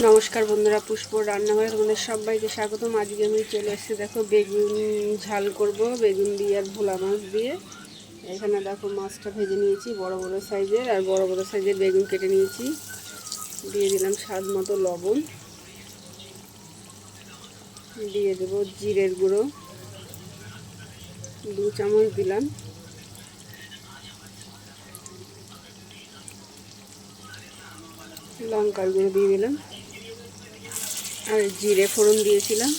নমস্কার বন্ধুরা, পুষ্পর রান্নাঘরে তোমাদের সবাইকে স্বাগতম। আজকে আমি চলে এসেছি, দেখো বেগুন ঝাল করব বেগুন দিয়ে আর ভোলা মাছ দিয়ে। এখানে দেখো মাছটা ভেজে নিয়েছি বড় বড় সাইজের, আর বড় বড় সাইজের বেগুন কেটে নিয়েছি। দিয়ে দিলাম স্বাদ মতো লবণ, দিয়ে দেবো জিরের গুঁড়ো 2 চামচ দিলাম, লঙ্কার গুঁড়ো দিয়ে দিলাম, আর জিরে ফোড়ন দিয়েছিলাম।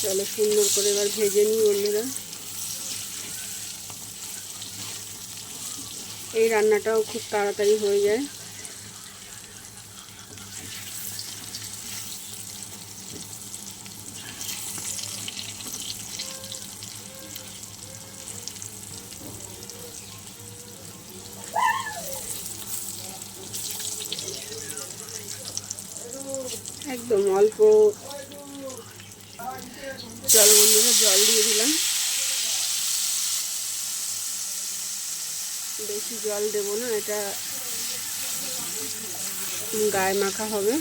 চলো সুন্দর করে এবার ভেজে নিই বন্ধুরা। এই রান্নাটাও খুব তাড়াতাড়ি হয়ে যায়। একদম অল্প জল বন্ধুরা, জল দিয়ে দিলাম। বেশি জল দেবো না, এটা গায়ে মাখা হবে।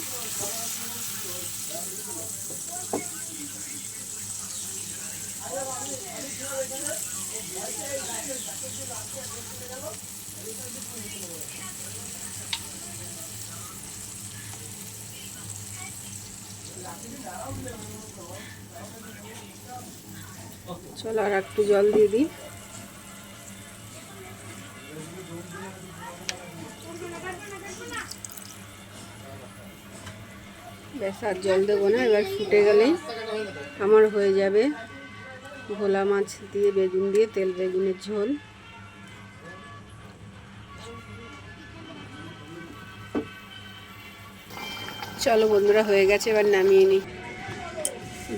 চলো আর একটু জল দিয়ে দিই। ব্যাস আর জল দেবো না, এবার ফুটে গেলেই আমার হয়ে যাবে ভোলা মাছ দিয়ে বেগুন দিয়ে তেল বেগুনের ঝোল। চলো বন্ধুরা, হয়ে গেছে, এবার নামিয়ে নিই।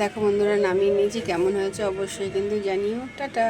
দেখো বন্ধুরা, নামিয়ে নিয়েছি, কেমন হয়েছে অবশ্যই কিন্তু জানিও। টাটা।